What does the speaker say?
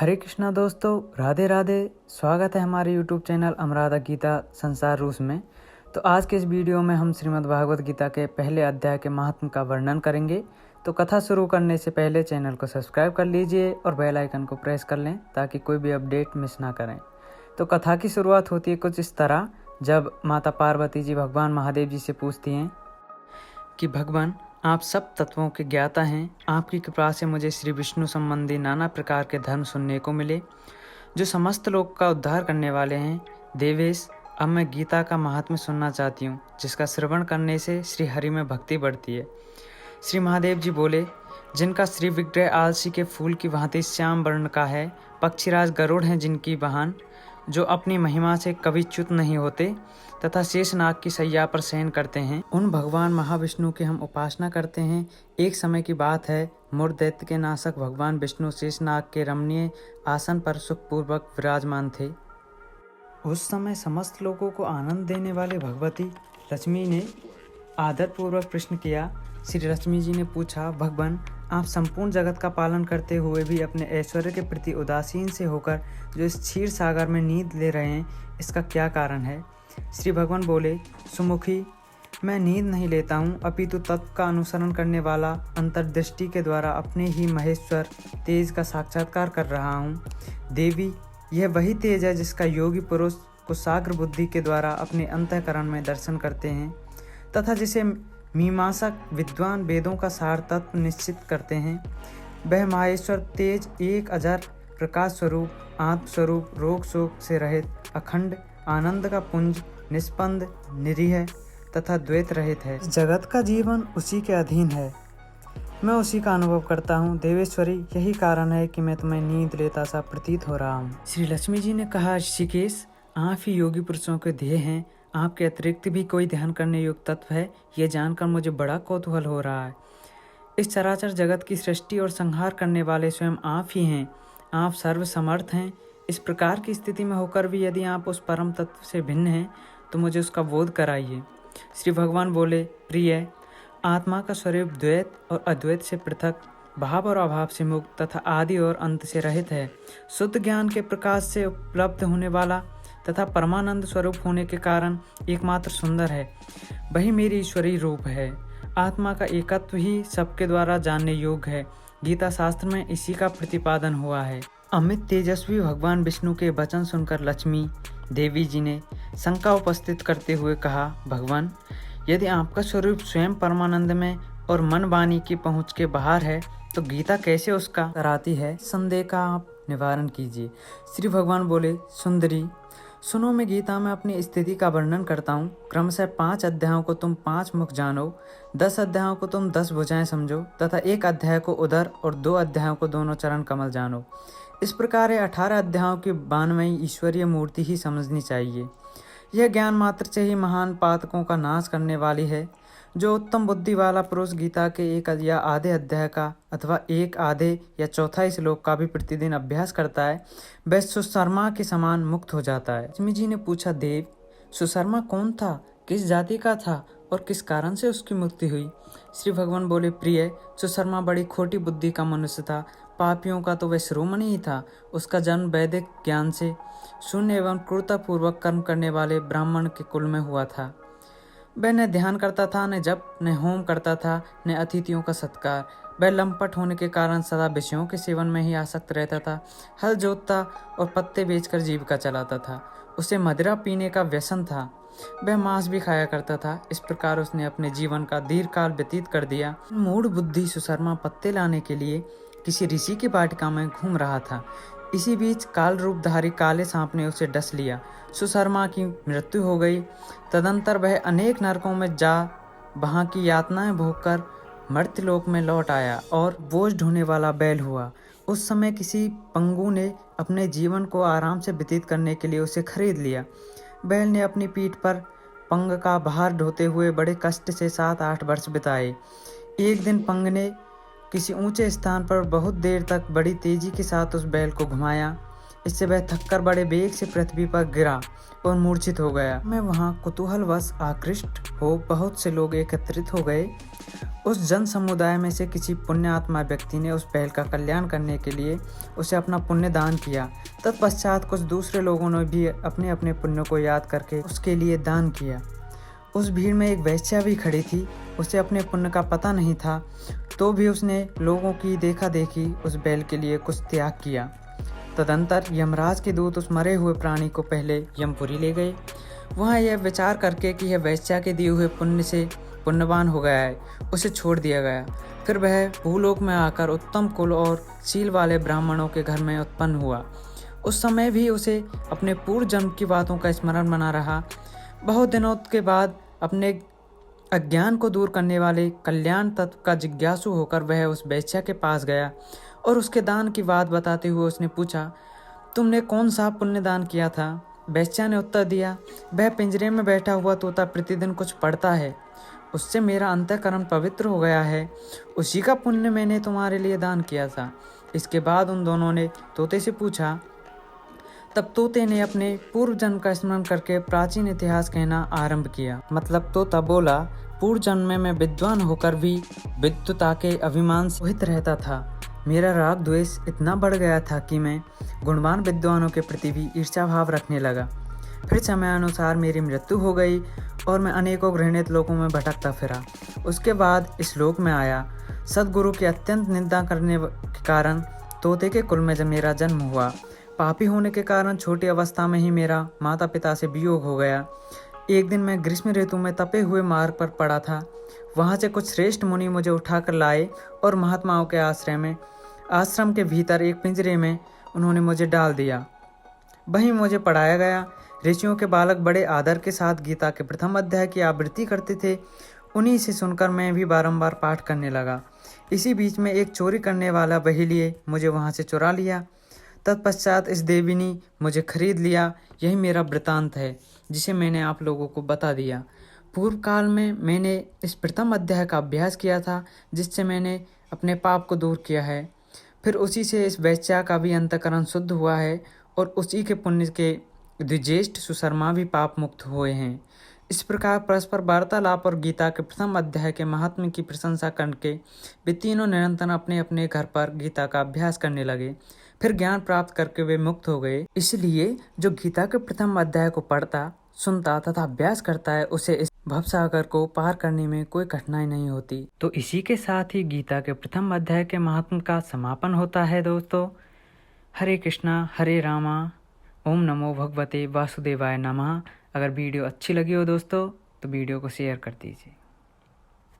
हरे कृष्णा दोस्तों, राधे राधे। स्वागत है हमारे YouTube चैनल अनुराधा गीता संसार रूस में। तो आज के इस वीडियो में हम श्रीमद् भागवत गीता के पहले अध्याय के महात्म का वर्णन करेंगे। तो कथा शुरू करने से पहले चैनल को सब्सक्राइब कर लीजिए और बेल आइकन को प्रेस कर लें ताकि कोई भी अपडेट मिस ना करें। तो कथा की शुरुआत होती है कुछ इस तरह, जब माता पार्वती जी भगवान महादेव जी से पूछती हैं कि भगवान, आप सब तत्वों के ज्ञाता हैं। आपकी कृपा से मुझे श्री विष्णु संबंधी नाना प्रकार के धर्म सुनने को मिले जो समस्त लोक का उद्धार करने वाले हैं। देवेश, अब मैं गीता का महात्म्य सुनना चाहती हूँ, जिसका श्रवण करने से श्री हरि में भक्ति बढ़ती है। श्री महादेव जी बोले, जिनका श्री विग्रह आलसी के फूल की भांति श्याम वर्ण का है, पक्षीराज गरुड़ हैं जिनकी वाहन, जो अपनी महिमा से कभी च्युत नहीं होते तथा शेषनाग की सैया पर शयन करते हैं, उन भगवान महाविष्णु की हम उपासना करते हैं। एक समय की बात है, मूर दैत्य के नाशक भगवान विष्णु शेषनाग के रमणीय आसन पर सुखपूर्वक विराजमान थे। उस समय समस्त लोगों को आनंद देने वाले भगवती लक्ष्मी ने आदरपूर्वक प्रश्न किया। श्री लक्ष्मी जी ने पूछा, भगवान, आप संपूर्ण जगत का पालन करते हुए भी अपने ऐश्वर्य के प्रति उदासीन से होकर जो इस क्षीर सागर में नींद ले रहे हैं, इसका क्या कारण है? श्री भगवान बोले, सुमुखी, मैं नींद नहीं लेता हूँ, अपितु तत्व का अनुसरण करने वाला अंतर्दृष्टि के द्वारा अपने ही महेश्वर तेज का साक्षात्कार कर रहा हूँ। देवी, यह वही तेज है जिसका योगी पुरुष कुशाग्र बुद्धि के द्वारा अपने अंतःकरण में दर्शन करते हैं तथा जिसे मीमांसक विद्वान वेदों का सार तत्व निश्चित करते हैं। वह माहेश्वर तेज एक अजर प्रकाश स्वरूप, आत्म स्वरूप, रोग शोक से रहित, अखंड आनंद का पुंज, निष्पंद, निरीह तथा द्वैत रहित है। जगत का जीवन उसी के अधीन है, मैं उसी का अनुभव करता हूँ। देवेश्वरी, यही कारण है कि मैं तुम्हें नींद लेता सा प्रतीत हो रहा हूँ। श्री लक्ष्मी जी ने कहा, ऋषिकेश, आप ही योगी पुरुषों के ध्येय हैं। आपके अतिरिक्त भी कोई ध्यान करने योग्य तत्व है, यह जानकर मुझे बड़ा कौतूहल हो रहा है। इस चराचर जगत की सृष्टि और संहार करने वाले स्वयं आप ही हैं। आप सर्वसमर्थ हैं। इस प्रकार की स्थिति में होकर भी यदि आप उस परम तत्व से भिन्न हैं तो मुझे उसका बोध कराइए। श्री भगवान बोले, प्रिय, आत्मा का स्वरूप द्वैत और अद्वैत से पृथक, भाव और अभाव से मुक्त तथा आदि और अंत से रहित है। शुद्ध ज्ञान के प्रकाश से उपलब्ध होने वाला तथा परमानंद स्वरूप होने के कारण एकमात्र सुंदर है। वही मेरी ईश्वरीय रूप है। आत्मा का एकत्व ही सबके द्वारा जानने योग्य है। गीता शास्त्र में इसी का प्रतिपादन हुआ है। अमित तेजस्वी भगवान विष्णु के वचन सुनकर लक्ष्मी देवी जी ने शंका उपस्थित करते हुए कहा, भगवान, यदि आपका स्वरूप स्वयं परमानंद में और मन वाणी की पहुँच के बाहर है तो गीता कैसे उसका कराती है? संदेह का आप निवारण कीजिए। श्री भगवान बोले, सुंदरी, सुनो, मैं गीता में अपनी स्थिति का वर्णन करता हूँ। क्रमशः 5 अध्यायों को तुम 5 मुख जानो, 10 अध्यायों को तुम 10 भुजाएं समझो तथा 1 अध्याय को उदर और 2 अध्यायों को दोनों चरण कमल जानो। इस प्रकार 18 अध्यायों की 92 ईश्वरीय मूर्ति ही समझनी चाहिए। यह ज्ञान मात्र से ही महान पातकों का नाश करने वाली है। जो उत्तम बुद्धि वाला पुरुष गीता के 1 या आधे अध्याय का अथवा 1 आधे या चौथा श्लोक का भी प्रतिदिन अभ्यास करता है, वह सुशर्मा के समान मुक्त हो जाता है। लक्ष्मी जी ने पूछा, देव, सुशर्मा कौन था, किस जाति का था और किस कारण से उसकी मुक्ति हुई? श्री भगवान बोले, प्रिय, सुशर्मा बड़ी खोटी बुद्धि का मनुष्य था। पापियों का तो वह शिरोमणि ही था। उसका जन्म वैदिक ज्ञान से शून्य एवं क्रूरतापूर्वक कर्म करने वाले ब्राह्मण के कुल में हुआ था। वह न ध्यान करता था, न जप, न होम करता था, न अतिथियों का सत्कार। वह लंपट होने के कारण सदा विषयों के सेवन में ही आसक्त रहता था। हल जोतता और पत्ते बेचकर जीविका चलाता था। उसे मदिरा पीने का व्यसन था। वह मांस भी खाया करता था। इस प्रकार उसने अपने जीवन का दीर्घकाल व्यतीत कर दिया। मूढ़ बुद्धि सुशर्मा पत्ते लाने के लिए किसी ऋषि की वाटिका में घूम रहा था। इसी बीच काल रूपधारी काले सांप ने उसे डस लिया। सुशर्मा की मृत्यु हो गई। तदंतर वह अनेक नरकों में जा वहां की यातनाएं भोगकर मर्त्यलोक में लौट आया और बोझ ढोने वाला बैल हुआ। उस समय किसी पंगु ने अपने जीवन को आराम से व्यतीत करने के लिए उसे खरीद लिया। बैल ने अपनी पीठ पर पंग का भार ढोते हुए बड़े कष्ट से 7-8 वर्ष बिताए। एक दिन पंग ने किसी ऊंचे स्थान पर बहुत देर तक बड़ी तेजी के साथ उस बैल को घुमाया। इससे वह थककर बड़े वेग से पृथ्वी पर गिरा और मूर्छित हो गया। मैं वहाँ कुतूहलवश आकृष्ट हो बहुत से लोग एकत्रित हो गए। उस जन समुदाय में से किसी पुण्यात्मा व्यक्ति ने उस बैल का कल्याण करने के लिए उसे अपना पुण्य दान किया। तत्पश्चात कुछ दूसरे लोगों ने भी अपने अपने पुण्य को याद करके उसके लिए दान किया। उस भीड़ में एक वेश्या भी खड़ी थी। उसे अपने पुण्य का पता नहीं था, तो भी उसने लोगों की देखा देखी उस बैल के लिए कुछ त्याग किया। तदंतर यमराज के दूत उस मरे हुए प्राणी को पहले यमपुरी ले गए। वहाँ यह विचार करके कि यह वेश्या के दिए हुए पुण्य से पुण्यवान हो गया है, उसे छोड़ दिया गया। फिर वह भूलोक में आकर उत्तम कुल और शील वाले ब्राह्मणों के घर में उत्पन्न हुआ। उस समय भी उसे अपने पूर्व जन्म की बातों का स्मरण बना रहा। बहुत दिनों के बाद अपने अज्ञान को दूर करने वाले कल्याण तत्व का जिज्ञासु होकर वह उस वेश्या के पास गया और उसके दान की बात बताते हुए उसने पूछा, तुमने कौन सा पुण्य दान किया था? वेश्या ने उत्तर दिया, वह पिंजरे में बैठा हुआ तोता प्रतिदिन कुछ पढ़ता है, उससे मेरा अंतःकरण पवित्र हो गया है, उसी का पुण्य मैंने तुम्हारे लिए दान किया था। इसके बाद उन दोनों ने तोते से पूछा। तब तोते ने अपने पूर्व जन्म का स्मरण करके प्राचीन इतिहास कहना आरंभ किया। मतलब तोता बोला, पूर्व जन्म में मैं विद्वान होकर भी विद्वता के अभिमान से मोहित रहता था। मेरा राग द्वेष इतना बढ़ गया था कि मैं गुणवान विद्वानों के प्रति भी ईर्ष्या भाव रखने लगा। फिर समयानुसार मेरी मृत्यु हो गई और मैं अनेकों घृणित लोकों में भटकता फिरा। उसके बाद इस लोक में आया। सद्गुरु की अत्यंत निंदा करने के कारण तोते के कुल में मेरा जन्म हुआ। पापी होने के कारण छोटी अवस्था में ही मेरा माता पिता से वियोग हो गया। एक दिन मैं ग्रीष्म ऋतु में तपे हुए मार्ग पर पड़ा था। वहाँ से कुछ श्रेष्ठ मुनि मुझे उठाकर लाए और महात्माओं के आश्रम के भीतर एक पिंजरे में उन्होंने मुझे डाल दिया। वहीं मुझे पढ़ाया गया। ऋषियों के बालक बड़े आदर के साथ गीता के प्रथम अध्याय की आवृत्ति करते थे। उन्हीं से सुनकर मैं भी बारंबार पाठ करने लगा। इसी बीच में एक चोरी करने वाला वही लिए मुझे वहाँ से चुरा लिया। तत्पश्चात इस देवी ने मुझे खरीद लिया। यही मेरा वृतांत है, जिसे मैंने आप लोगों को बता दिया। पूर्व काल में मैंने इस प्रथम अध्याय का अभ्यास किया था, जिससे मैंने अपने पाप को दूर किया है। फिर उसी से इस वेश्या का भी अंतःकरण शुद्ध हुआ है और उसी के पुण्य के द्विजेष्ठ सुशर्मा भी पाप मुक्त हुए हैं। इस प्रकार परस्पर वार्तालाप और गीता के प्रथम अध्याय के महात्म्य की प्रशंसा करके वे तीनों निरंतर अपने अपने घर पर गीता का अभ्यास करने लगे। फिर ज्ञान प्राप्त करके वे मुक्त हो गए। इसलिए जो गीता के प्रथम अध्याय को पढ़ता, सुनता तथा अभ्यास करता है, उसे इस भवसागर को पार करने में कोई कठिनाई नहीं होती। तो इसी के साथ ही गीता के प्रथम अध्याय के महात्म्य का समापन होता है दोस्तों। हरे कृष्णा हरे रामा, ओम नमो भगवते वासुदेवाय नमः। अगर वीडियो अच्छी लगी हो दोस्तों तो वीडियो को शेयर कर दीजिए।